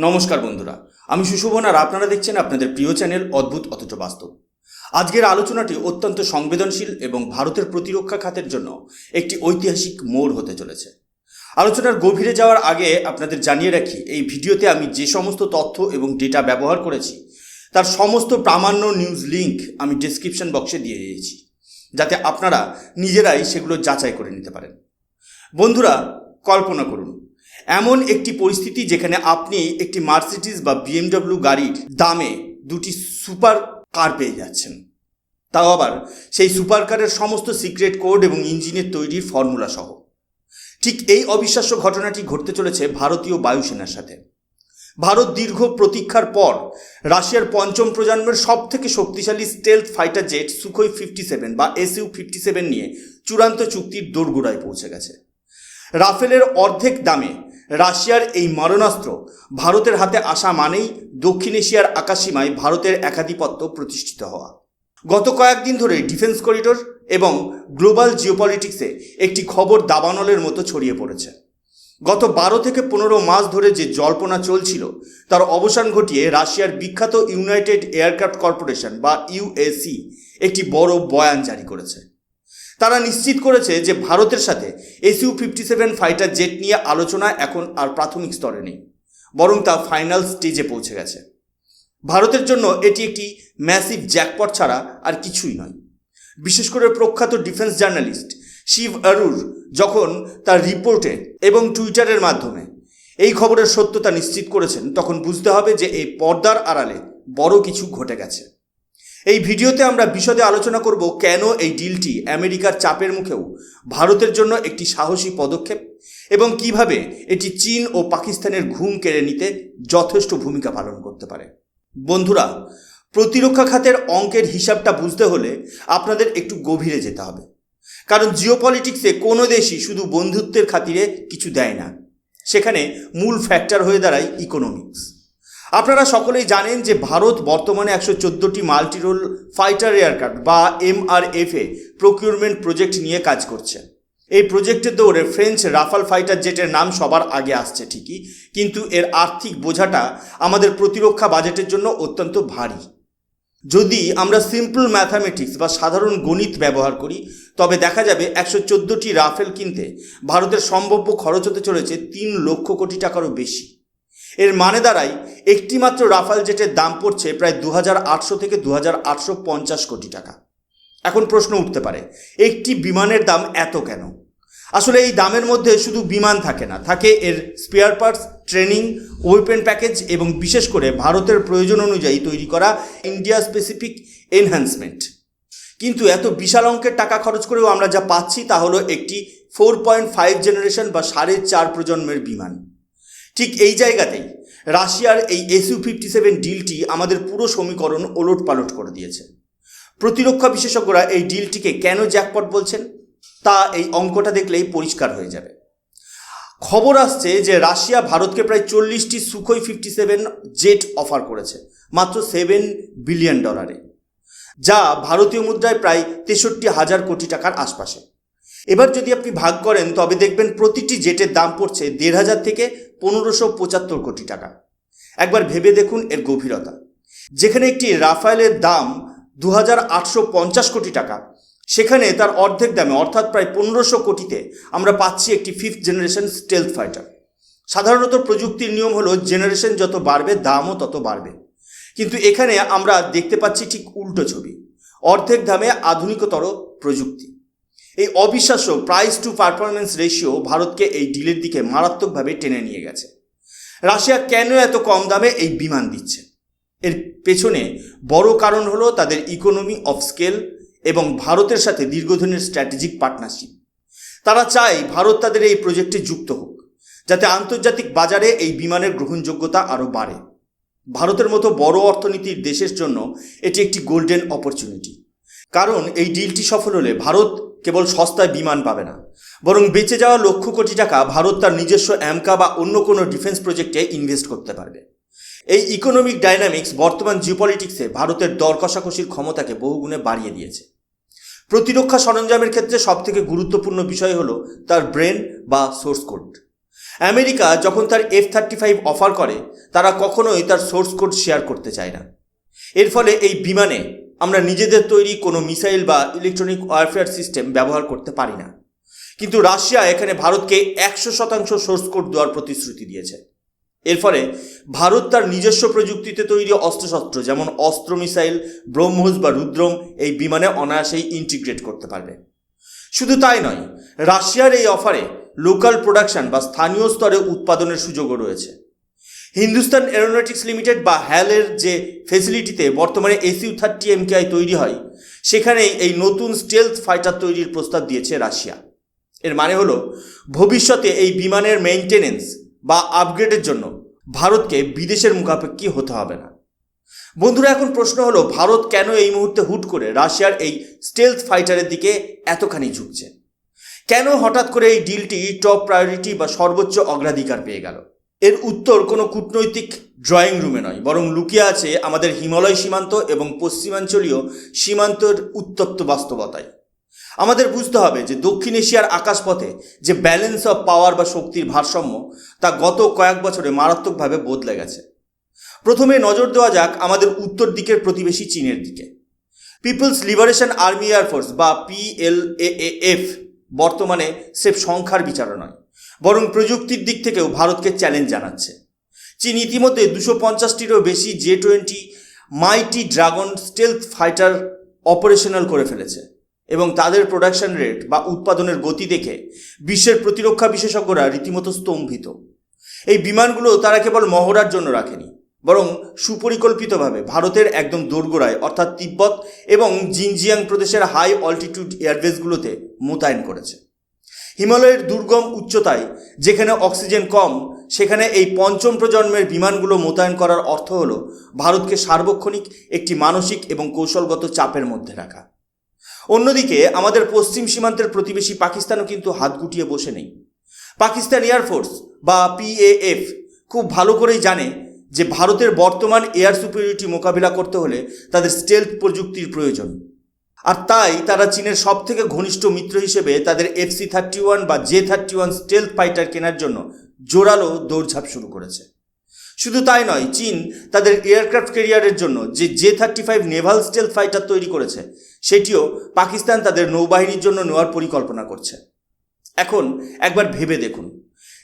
নমস্কার বন্ধুরা, আমি সুশোভন আর আপনারা দেখছেন আপনাদের প্রিয় চ্যানেল অদ্ভুত অথচ বাস্তব। আজকের আলোচনাটি অত্যন্ত সংবেদনশীল এবং ভারতের প্রতিরক্ষা খাতের জন্য একটি ঐতিহাসিক মোড় হতে চলেছে। আলোচনার গভীরে যাওয়ার আগে আপনাদের জানিয়ে রাখি, এই ভিডিওতে আমি যে সমস্ত তথ্য এবং ডেটা ব্যবহার করেছি তার সমস্ত প্রামাণ্য নিউজ লিঙ্ক আমি ডেসক্রিপশন বক্সে দিয়ে দিয়েছি, যাতে আপনারা নিজেরাই সেগুলো যাচাই করে নিতে পারেন। বন্ধুরা, কল্পনা করুন এমন একটি পরিস্থিতি যেখানে আপনি একটি মার্সিডিজ বা বিএমডব্লিউ গাড়ির দামে দুটি সুপার কার পেয়ে যাচ্ছেন, তাও আবার সেই সুপার কারের সমস্ত সিক্রেট কোড এবং ইঞ্জিনের তৈরির ফর্মুলা সহ। ঠিক এই অবিশ্বাস্য ঘটনাটি ঘটতে চলেছে ভারতীয় বায়ুসেনার সাথে। ভারত দীর্ঘ প্রতীক্ষার পর রাশিয়ার পঞ্চম প্রজন্মের সব থেকে শক্তিশালী স্টেলথ ফাইটার জেট সুখোই 57 বা SU-57 নিয়ে চূড়ান্ত চুক্তির দোরগোড়ায় পৌঁছে গেছে। রাফেলের অর্ধেক দামে রাশিয়ার এই মারণাস্ত্র ভারতের হাতে আসা মানেই দক্ষিণ এশিয়ার আকাশসীমায় ভারতের একাধিপত্য প্রতিষ্ঠিত হওয়া। গত কয়েকদিন ধরে ডিফেন্স করিডোর এবং গ্লোবাল জিওপলিটিক্সে একটি খবর দাবানলের মতো ছড়িয়ে পড়েছে। গত 12 থেকে 15 মাস ধরে যে জল্পনা চলছিল তার অবসান ঘটিয়ে রাশিয়ার বিখ্যাত ইউনাইটেড এয়ারক্রাফট কর্পোরেশন বা UAC একটি বড় বয়ান জারি করেছে। তারা নিশ্চিত করেছে যে ভারতের সাথে SU-57 ফাইটার জেট নিয়ে আলোচনা এখন আর প্রাথমিক স্তরে নেই, বরং তা ফাইনাল স্টেজে পৌঁছে গেছে। ভারতের জন্য এটি একটি ম্যাসিভ জ্যাকপট ছাড়া আর কিছুই নয়। বিশেষ করে প্রখ্যাত ডিফেন্স জার্নালিস্ট শিব আরুর যখন তার রিপোর্টে এবং টুইটারের মাধ্যমে এই খবরের সত্যতা নিশ্চিত করেছেন, তখন বুঝতে হবে যে এই পর্দার আড়ালে বড় কিছু ঘটে গেছে। এই ভিডিওতে আমরা বিশদে আলোচনা করব কেন এই ডিলটি আমেরিকার চাপের মুখেও ভারতের জন্য একটি সাহসী পদক্ষেপ এবং কিভাবে এটি চীন ও পাকিস্তানের ঘুম কেড়ে নিতে যথেষ্ট ভূমিকা পালন করতে পারে। বন্ধুরা, প্রতিরক্ষা খাতের অঙ্কের হিসাবটা বুঝতে হলে আপনাদের একটু গভীরে যেতে হবে, কারণ জিওপলিটিক্সে কোনো দেশই শুধু বন্ধুত্বের খাতিরে কিছু দেয় না, সেখানে মূল ফ্যাক্টর হয়ে দাঁড়ায় ইকোনমিক্স। আপনারা সকলেই জানেন যে ভারত বর্তমানে 114টি মাল্টিরোল ফাইটার এয়ারক্রাফট বা MRF প্রকিউরমেন্ট প্রজেক্ট নিয়ে কাজ করছে। এই প্রজেক্টের দৌড়ে ফ্রেঞ্চ রাফাল ফাইটার জেটের নাম সবার আগে আসছে ঠিকই, কিন্তু এর আর্থিক বোঝাটা আমাদের প্রতিরক্ষা বাজেটের জন্য অত্যন্ত ভারী। যদি আমরা সিম্পল ম্যাথামেটিক্স বা সাধারণ গণিত ব্যবহার করি, তবে দেখা যাবে 114টি রাফেল কিনতে ভারতের সম্ভাব্য খরচ হতে চলেছে 3 লক্ষ কোটি টাকারও বেশি। এর মানে দাঁড়ায় একটি মাত্র রাফাল জেটের দাম পড়ছে প্রায় 2800 থেকে 2850 কোটি টাকা। এখন প্রশ্ন উঠতে পারে, একটি বিমানের দাম এত কেন? আসলে এই দামের মধ্যে শুধু বিমান থাকে না, থাকে এর spare parts, training, weapon package এবং বিশেষ করে ভারতের প্রয়োজন অনুযায়ী তৈরি করা ইন্ডিয়া স্পেসিফিক এনহ্যান্সমেন্ট। কিন্তু এত বিশাল অঙ্কের টাকা খরচ করেও আমরা যা পাচ্ছি তা হলো একটি 4.5 জেনারেশন বা 4.5 প্রজন্মের বিমান। ঠিক এই জায়গাতেই রাশিয়ার এই SU-57 ডিলটি আমাদের পুরো সমীকরণ ওলটপালট করে দিয়েছে। প্রতিরক্ষা বিশেষজ্ঞরা এই ডিলটিকে কেন জ্যাকপট বলছেন তা এই অঙ্কটা দেখলেই পরিষ্কার হয়ে যাবে। খবর আসছে যে রাশিয়া ভারতকে প্রায় 40টি সুখোই 57 জেট অফার করেছে মাত্র $7 বিলিয়ন, যা ভারতীয় মুদ্রায় প্রায় 63,000 কোটি টাকার আশপাশে। এবার যদি আপনি ভাগ করেন তবে দেখবেন প্রতিটি জেটের দাম পড়ছে 1,500 থেকে 1575 কোটি টাকা। একবার ভেবে দেখুন এর গভীরতা। যেখানে একটি রাফায়েলের দাম 2850 কোটি টাকা, সেখানে তার অর্ধেক দামে অর্থাৎ প্রায় 1500 কোটিতে আমরা পাচ্ছি একটি 5th জেনারেশন স্টেলথ ফাইটার। সাধারণত প্রযুক্তির নিয়ম হলো জেনারেশন যত বাড়বে দামও তত বাড়বে, কিন্তু এখানে আমরা দেখতে পাচ্ছি ঠিক উল্টো ছবি। অর্ধেক দামে আধুনিকতর প্রযুক্তি। এই অবিশ্বাস্য প্রাইস টু পারফরমেন্স রেশিও ভারতকে এই ডিলের দিকে মারাত্মকভাবে টেনে নিয়ে গেছে। রাশিয়া কেন এত কম দামে এই বিমান দিচ্ছে? এর পেছনে বড় কারণ হলো তাদের ইকোনমি অফ স্কেল এবং ভারতের সাথে দীর্ঘদিনের স্ট্র্যাটেজিক পার্টনারশিপ। তারা চায় ভারত তাদের এই প্রজেক্টে যুক্ত হোক, যাতে আন্তর্জাতিক বাজারে এই বিমানের গ্রহণযোগ্যতা আরও বাড়ে। ভারতের মতো বড় অর্থনীতির দেশের জন্য এটি একটি গোল্ডেন অপরচুনিটি, কারণ এই ডিলটি সফল হলে ভারত কেবল সস্তায় বিমান পাবে না, বরং বেঁচে যাওয়া লক্ষ কোটি টাকা ভারত তার নিজস্ব অ্যামকা বা অন্য কোনো ডিফেন্স প্রজেক্টে ইনভেস্ট করতে পারবে। এই ইকোনমিক ডাইনামিক্স বর্তমান জিওপলিটিক্সে ভারতের দর কষাকষির ক্ষমতাকে বহুগুণে বাড়িয়ে দিয়েছে। প্রতিরক্ষা সরঞ্জামের ক্ষেত্রে সবথেকে গুরুত্বপূর্ণ বিষয় হলো তার ব্রেন বা সোর্স কোড। আমেরিকা যখন তার F-35 অফার করে, তারা কখনোই তার সোর্স কোড শেয়ার করতে চায় না। এর ফলে এই বিমানে আমরা নিজেদের তৈরি কোনো মিসাইল বা ইলেকট্রনিক ওয়ারফেয়ার সিস্টেম ব্যবহার করতে পারি না। কিন্তু রাশিয়া এখানে ভারতকে 100% সোর্স কোড দেওয়ার প্রতিশ্রুতি দিয়েছে। এর ফলে ভারত তার নিজস্ব প্রযুক্তিতে তৈরি অস্ত্রশস্ত্র যেমন অস্ত্র মিসাইল, ব্রহ্মোস বা রুদ্রম এই বিমানে অনায়াসেই ইন্টিগ্রেট করতে পারবে। শুধু তাই নয়, রাশিয়ার এই অফারে লোকাল প্রোডাকশন বা স্থানীয় স্তরে উৎপাদনের সুযোগও রয়েছে। হিন্দুস্তান এরোনটিক্স লিমিটেড বা হ্যালের যে ফেসিলিটিতে বর্তমানে Su-30 MKI তৈরি হয়, সেখানেই এই নতুন স্টেলথ ফাইটার তৈরির প্রস্তাব দিয়েছে রাশিয়া। এর মানে হলো ভবিষ্যতে এই বিমানের মেইনটেনেন্স বা আপগ্রেডের জন্য ভারতকে বিদেশের মুখাপেক্ষী হতে হবে না। বন্ধুরা, এখন প্রশ্ন হলো ভারত কেন এই মুহূর্তে হুট করে রাশিয়ার এই স্টেলথ ফাইটারের দিকে এতখানি ঝুঁকছে? কেন হঠাৎ করে এই ডিলটি টপ প্রায়োরিটি বা সর্বোচ্চ অগ্রাধিকার পেয়ে গেল? এর উত্তর কোনো কূটনৈতিক ড্রয়িং রুমে নয়, বরং লুকিয়ে আছে আমাদের হিমালয় সীমান্ত এবং পশ্চিমাঞ্চলীয় সীমান্তের উত্তপ্ত বাস্তবতায়। আমাদের বুঝতে হবে যে দক্ষিণ এশিয়ার আকাশপথে যে ব্যালেন্স অফ পাওয়ার বা শক্তির ভারসাম্য, তা গত কয়েক বছরে মারাত্মকভাবে বদলে গেছে। প্রথমে নজর দেওয়া যাক আমাদের উত্তর দিকের প্রতিবেশী চীনের দিকে। পিপলস লিবারেশন আর্মি এয়ারফোর্স বা PLAAF বর্তমানে সেফ সংখ্যার বিচারও নয়, বরং প্রযুক্তির দিক থেকেও ভারতকে চ্যালেঞ্জ জানাচ্ছে। চীন ইতিমধ্যে 250টিরও বেশি J-20 মাইটি dragon stealth fighter operational করে ফেলেছে এবং তাদের প্রোডাকশন রেট বা উৎপাদনের গতি দেখে বিশ্বের প্রতিরক্ষা বিশেষজ্ঞরা রীতিমতো স্তম্ভিত। এই বিমানগুলো তারা কেবল মহড়ার জন্য রাখেনি, বরং সুপরিকল্পিতভাবে ভারতের একদম দোরগোড়ায় অর্থাৎ তিব্বত এবং জিনজিয়াং প্রদেশের হাই অল্টিটিউড এয়ারবেসগুলোতে মোতায়েন করেছে। হিমালয়ের দুর্গম উচ্চতায় যেখানে অক্সিজেন কম, সেখানে এই পঞ্চম প্রজন্মের বিমানগুলো মোতায়েন করার অর্থ হলো ভারতকে সার্বক্ষণিক একটি মানসিক এবং কৌশলগত চাপের মধ্যে রাখা। অন্যদিকে আমাদের পশ্চিম সীমান্তের প্রতিবেশী পাকিস্তানও কিন্তু হাত গুটিয়ে বসে নেই। পাকিস্তান এয়ারফোর্স বা PAF খুব ভালো করেই জানে যে ভারতের বর্তমান এয়ার সুপিরিয়রিটি মোকাবিলা করতে হলে তাদের স্টেলথ প্রযুক্তির প্রয়োজন। আর তাই তারা চীনের সবথেকে ঘনিষ্ঠ মিত্র হিসেবে তাদের FC-31 বা J-31 স্টেলথ ফাইটার কেনার জন্য জোরালো দৌড়ঝাঁপ শুরু করেছে। শুধু তাই নয়, চীন তাদের এয়ারক্রাফট ক্যারিয়ারের জন্য যে J-35 নেভাল স্টেলথ ফাইটার তৈরি করেছে, সেটিও পাকিস্তান তাদের নৌবাহিনীর জন্য নেওয়ার পরিকল্পনা করছে। এখন একবার ভেবে দেখুন,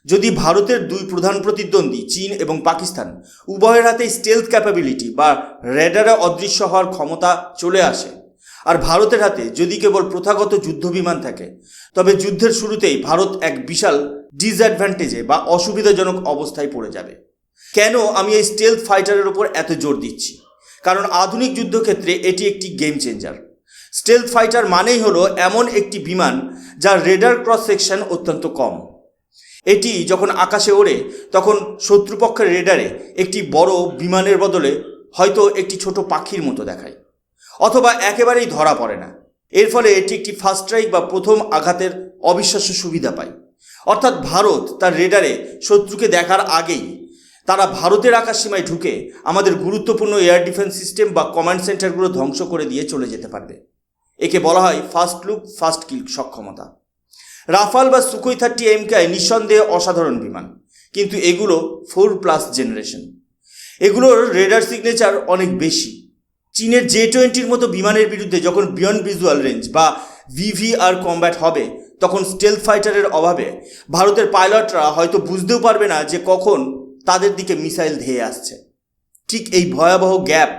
যদি ভারতের দুই প্রধান প্রতিদ্বন্দ্বী চীন এবং পাকিস্তান উভয়ের হাতেই স্টেলথ ক্যাপাবিলিটি বা রেডারে অদৃশ্য হওয়ার ক্ষমতা চলে আসে, আর ভারতের হাতে যদি কেবল প্রথাগত যুদ্ধবিমান থাকে, তবে যুদ্ধের শুরুতেই ভারত এক বিশাল ডিসঅ্যাডভান্টেজে বা অসুবিধাজনক অবস্থায় পড়ে যাবে। কেন আমি এই স্টেলথ ফাইটারের উপর এত জোর দিচ্ছি? কারণ আধুনিক যুদ্ধক্ষেত্রে এটি একটি গেম চেঞ্জার। স্টেলথ ফাইটার মানেই হলো এমন একটি বিমান যার রেডার ক্রস সেকশন অত্যন্ত কম। এটি যখন আকাশে ওড়ে তখন শত্রুপক্ষের রেডারে একটি বড় বিমানের বদলে হয়তো একটি ছোট পাখির মতো দেখায়, অথবা একেবারেই ধরা পড়ে না। এর ফলে এটি একটি ফার্স্ট স্ট্রাইক বা প্রথম আঘাতের অবিশ্বাস্য সুবিধা পায়। অর্থাৎ ভারত তার রেডারে শত্রুকে দেখার আগেই তারা ভারতের আকাশসীমায় ঢুকে আমাদের গুরুত্বপূর্ণ এয়ার ডিফেন্স সিস্টেম বা কমান্ড সেন্টারগুলো ধ্বংস করে দিয়ে চলে যেতে পারবে। একে বলা হয় ফার্স্ট লুক ফার্স্ট কিল সক্ষমতা। রাফাল বা Sukhoi 30 MKI নিঃসন্দেহে অসাধারণ বিমান, কিন্তু এগুলো 4+ জেনারেশন। এগুলোর রেডার সিগনেচার অনেক বেশি। চীনের J-20 মতো বিমানের বিরুদ্ধে যখন বিয়ন্ড ভিজুয়াল রেঞ্জ বা VVR কম্ব্যাট হবে, তখন স্টেলথ ফাইটারের অভাবে ভারতের পাইলটরা হয়তো বুঝতেও পারবে না যে কখন তাদের দিকে মিসাইল ধেয়ে আসছে। ঠিক এই ভয়াবহ গ্যাপ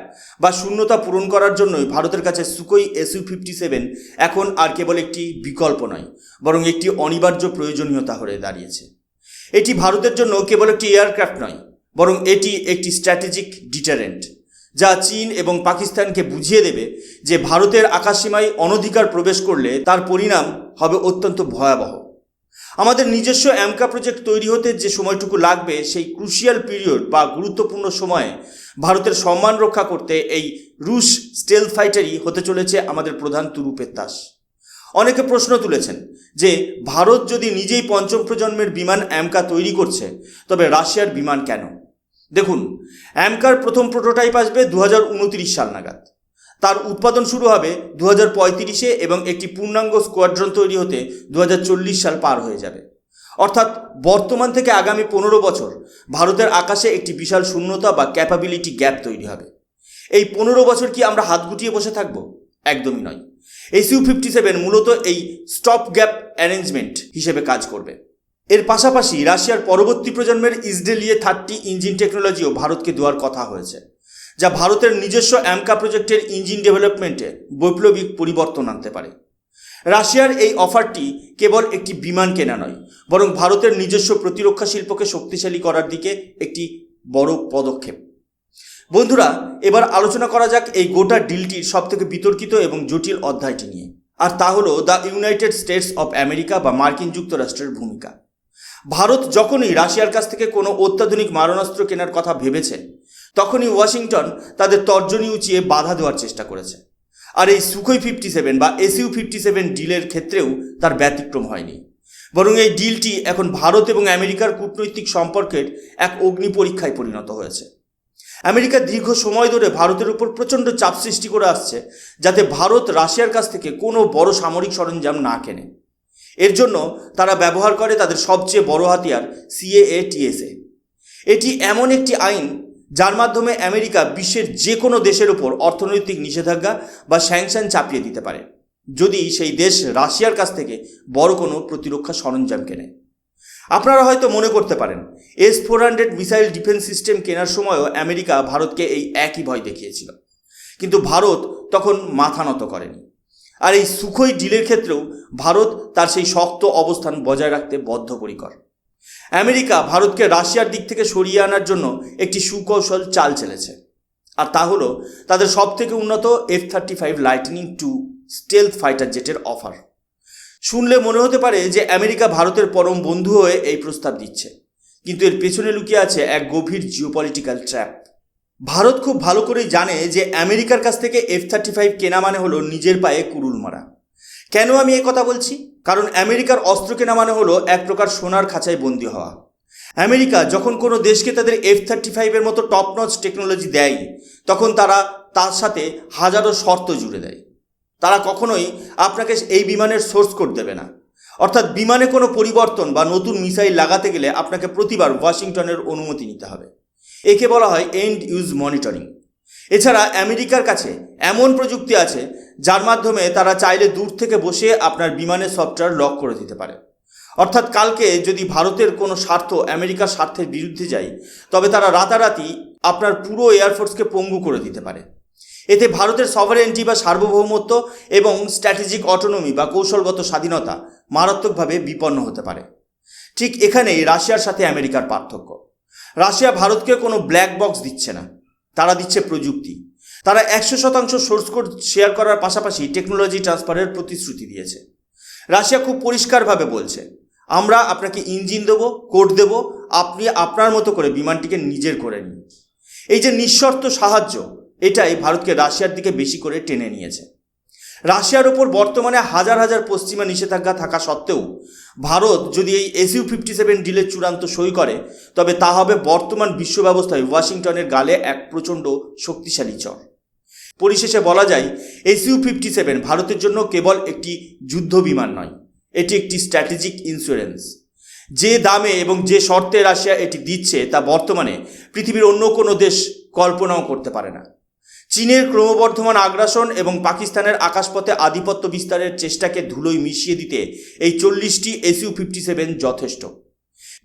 বা শূন্যতা পূরণ করার জন্যই ভারতের কাছে Sukhoi Su-57 এখন আর কেবল একটি বিকল্প নয়, বরং একটি অনিবার্য প্রয়োজনীয়তা হয়ে দাঁড়িয়েছে। এটি ভারতের জন্য কেবল একটি এয়ারক্রাফট নয়, বরং এটি একটি স্ট্র্যাটেজিক ডিটারেন্ট, যা চীন এবং পাকিস্তানকে বুঝিয়ে দেবে যে ভারতের আকাশসীমায় অনধিকার প্রবেশ করলে তার পরিণাম হবে অত্যন্ত ভয়াবহ। আমাদের নিজস্ব AMCA প্রজেক্ট তৈরি হতে যে সময়টুকু লাগবে, সেই ক্রুশিয়াল পিরিয়ড বা গুরুত্বপূর্ণ সময়ে ভারতের সম্মান রক্ষা করতে এই রুশ স্টেলথ ফাইটারই হতে চলেছে আমাদের প্রধান তুরুপের তাস। অনেকে প্রশ্ন তুলেছেন যে ভারত যদি নিজেই পঞ্চম প্রজন্মের বিমান AMCA তৈরি করছে, তবে রাশিয়ার বিমান কেন? দেখুন, AMCAর প্রথম প্রোটোটাইপ আসবে 2029 সাল নাগাদ। তার উৎপাদন শুরু হবে 2035-এ এবং একটি পূর্ণাঙ্গ স্কোয়াড্রন তৈরি হতে 2040 সাল পার হয়ে যাবে। অর্থাৎ বর্তমান থেকে আগামী 15 বছর ভারতের আকাশে একটি বিশাল শূন্যতা বা ক্যাপাবিলিটি গ্যাপ তৈরি হবে। এই 15 বছর কি আমরা হাত গুটিয়ে বসে থাকব? একদমই নয়। SU-57 মূলত এই স্টপ গ্যাপ অ্যারেঞ্জমেন্ট হিসেবে কাজ করবে। এর পাশাপাশি রাশিয়ার পরবর্তী প্রজন্মের ইসডেলিয়ে 30 ইঞ্জিন টেকনোলজিও ভারতকে দেওয়ার কথা হয়েছে, যা ভারতের নিজস্ব অ্যামকা প্রজেক্টের ইঞ্জিন ডেভেলপমেন্টে বৈপ্লবিক পরিবর্তন আনতে পারে। রাশিয়ার এই অফারটি কেবল একটি বিমান কেনা নয়, বরং ভারতের নিজস্ব প্রতিরক্ষা শিল্পকে শক্তিশালী করার দিকে একটি বড় পদক্ষেপ। বন্ধুরা, এবার আলোচনা করা যাক এই গোটা ডিলটির সবথেকে বিতর্কিত এবং জটিল অধ্যায়টি নিয়ে, আর তা হলো the United states of America বা মার্কিন যুক্তরাষ্ট্রের ভূমিকা। ভারত যখনই রাশিয়ার কাছ থেকে কোনো অত্যাধুনিক মারণাস্ত্র কেনার কথা ভেবেছে, তখনই ওয়াশিংটন তাদের তর্জনী উঁচিয়ে বাধা দেওয়ার চেষ্টা করেছে। আর এই সুখোই 57 বা SU-57 ডিলের ক্ষেত্রেও তার ব্যতিক্রম হয়নি, বরং এই ডিলটি এখন ভারত এবং আমেরিকার কূটনৈতিক সম্পর্কের এক অগ্নি পরীক্ষায় পরিণত হয়েছে। আমেরিকা দীর্ঘ সময় ধরে ভারতের উপর প্রচণ্ড চাপ সৃষ্টি করে আসছে, যাতে ভারত রাশিয়ার কাছ থেকে কোনো বড় সামরিক সরঞ্জাম না কেনে। এর জন্য তারা ব্যবহার করে তাদের সবচেয়ে বড় হাতিয়ার CAATSA। এটি এমন একটি আইন যার মাধ্যমে আমেরিকা বিশ্বের যে কোনো দেশের উপর অর্থনৈতিক নিষেধাজ্ঞা বা স্যাংশন চাপিয়ে দিতে পারে, যদি সেই দেশ রাশিয়ার কাছ থেকে বড় কোনো প্রতিরক্ষা সরঞ্জাম কেনে। আপনারা হয়তো মনে করতে পারেন, S-400 মিসাইল ডিফেন্স সিস্টেম কেনার সময়ও আমেরিকা ভারতকে এই একই ভয় দেখিয়েছিল, কিন্তু ভারত তখন মাথা নত করেনি। আর এই সুখোই ডিলের ক্ষেত্রেও ভারত তার সেই শক্ত অবস্থান বজায় রাখতে বদ্ধপরিকর। আমেরিকা ভারতকে রাশিয়ার দিক থেকে সরিয়ে আনার জন্য একটি সুকৌশল চাল চেলেছে, আর তা হলো তাদের সবথেকে উন্নত F-35 lightning II stealth fighter জেটের অফার। শুনলে মনে হতে পারে যে আমেরিকা ভারতের পরম বন্ধু হয়ে এই প্রস্তাব দিচ্ছে, কিন্তু এর পেছনে লুকিয়ে আছে এক গভীর জিওপলিটিক্যাল ট্র্যাপ। ভারত খুব ভালো করেই জানে যে আমেরিকার কাছ থেকে F-35 কেনা মানে হলো নিজের পায়ে কুড়ুল মারা। কেন আমি এই কথা বলছি? কারণ আমেরিকার অস্ত্র কেনা মানে হলো এক প্রকার সোনার খাঁচায় বন্দী হওয়া। আমেরিকা যখন কোনো দেশকে তাদের F-35 মতো টপ নচ টেকনোলজি দেয়, তখন তারা তার সাথে হাজারো শর্ত জুড়ে দেয়। তারা কখনোই আপনাকে এই বিমানের সোর্স কোড দেবে না, অর্থাৎ বিমানে কোনো পরিবর্তন বা নতুন মিসাইল লাগাতে গেলে আপনাকে প্রতিবার ওয়াশিংটনের অনুমতি নিতে হবে। একে বলা হয় এন্ড ইউজ মনিটরিং। এছাড়া আমেরিকার কাছে এমন প্রযুক্তি আছে যার মাধ্যমে তারা চাইলে দূর থেকে বসে আপনার বিমানের সফটওয়্যার লক করে দিতে পারে। অর্থাৎ কালকে যদি ভারতের কোনো স্বার্থ আমেরিকার স্বার্থের বিরুদ্ধে যায়, তবে তারা রাতারাতি আপনার পুরো এয়ারফোর্সকে পঙ্গু করে দিতে পারে। এতে ভারতের সভারেন্টি বা সার্বভৌমত্ব এবং স্ট্র্যাটেজিক অটোনমি বা কৌশলগত স্বাধীনতা মারাত্মকভাবে বিপন্ন হতে পারে। ঠিক এখানেই রাশিয়ার সাথে আমেরিকার পার্থক্য। রাশিয়া ভারতকে কোনো ব্ল্যাক বক্স দিচ্ছে না, তারা দিচ্ছে প্রযুক্তি। তারা 100% সোর্স কোড শেয়ার করার পাশাপাশি টেকনোলজি ট্রান্সফারের প্রতিশ্রুতি দিয়েছে। রাশিয়া খুব পরিষ্কারভাবে বলছে, আমরা আপনাকে ইঞ্জিন দেবো, কোড দেব, আপনি আপনার মতো করে বিমানটিকে নিজের করে নিন। এই যে নিঃশর্ত সাহায্য, এটাই ভারতকে রাশিয়ার দিকে বেশি করে টেনে নিয়েছে। রাশিয়ার ওপর বর্তমানে হাজার হাজার পশ্চিমা নিষেধাজ্ঞা থাকা সত্ত্বেও ভারত যদি এই SU-57 ডিলের চূড়ান্ত সই করে, তবে তা হবে বর্তমান বিশ্ব ব্যবস্থায় ওয়াশিংটনের গালে এক প্রচণ্ড শক্তিশালী চর। পরিশেষে বলা যায়, SU-57 ভারতের জন্য কেবল একটি যুদ্ধ বিমান নয়, এটি একটি স্ট্র্যাটেজিক ইন্স্যুরেন্স। যে দামে এবং যে শর্তে রাশিয়া এটি দিচ্ছে, তা বর্তমানে পৃথিবীর অন্য কোনো দেশ কল্পনাও করতে পারে না। চীনের ক্রমবর্ধমান আগ্রাসন এবং পাকিস্তানের আকাশপথে আধিপত্য বিস্তারের চেষ্টাকে ধুলোয় মিশিয়ে দিতে এই 40টি SU-57 যথেষ্ট।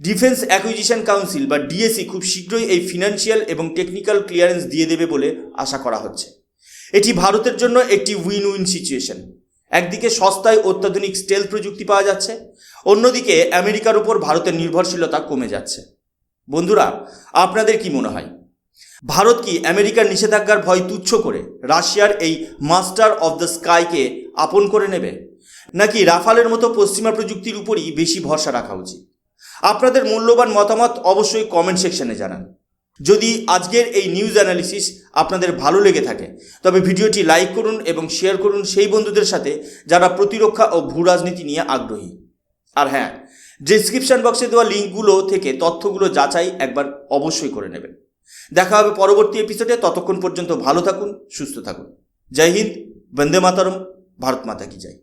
ডিফেন্স অ্যাকুইজিশন কাউন্সিল বা DAC খুব শীঘ্রই এই ফিনান্সিয়াল এবং টেকনিক্যাল ক্লিয়ারেন্স দিয়ে দেবে বলে আশা করা হচ্ছে। এটি ভারতের জন্য একটি উইন উইন সিচুয়েশন। একদিকে সস্তায় অত্যাধুনিক স্টেলথ প্রযুক্তি পাওয়া যাচ্ছে, অন্যদিকে আমেরিকার উপর ভারতের নির্ভরশীলতা কমে যাচ্ছে। বন্ধুরা, আপনাদের কি মনে হয়, ভারত কি আমেরিকার নিষেধাজ্ঞার ভয় তুচ্ছ করে রাশিয়ার এই মাস্টার অফ দ্য স্কাইকে আপন করে নেবে, নাকি রাফালের মতো পশ্চিমা প্রযুক্তির উপরই বেশি ভরসা রাখা উচিত? আপনাদের মূল্যবান মতামত অবশ্যই কমেন্ট সেকশনে জানান। যদি আজকের এই নিউজ অ্যানালিসিস আপনাদের ভালো লেগে থাকে, তবে ভিডিওটি লাইক করুন এবং শেয়ার করুন সেই বন্ধুদের সাথে যারা প্রতিরক্ষা ও ভূ রাজনীতি নিয়ে আগ্রহী। আর হ্যাঁ, ডেসক্রিপশন বক্সে দেওয়া লিঙ্কগুলো থেকে তথ্যগুলো যাচাই একবার অবশ্যই করে নেবেন। দেখা হবে পরবর্তী এপিসোডে। ততক্ষণ পর্যন্ত ভালো থাকুন, সুস্থ থাকুন। জয় হিন্দ, বন্দে মাতরম, ভারত মাতা কি জয়।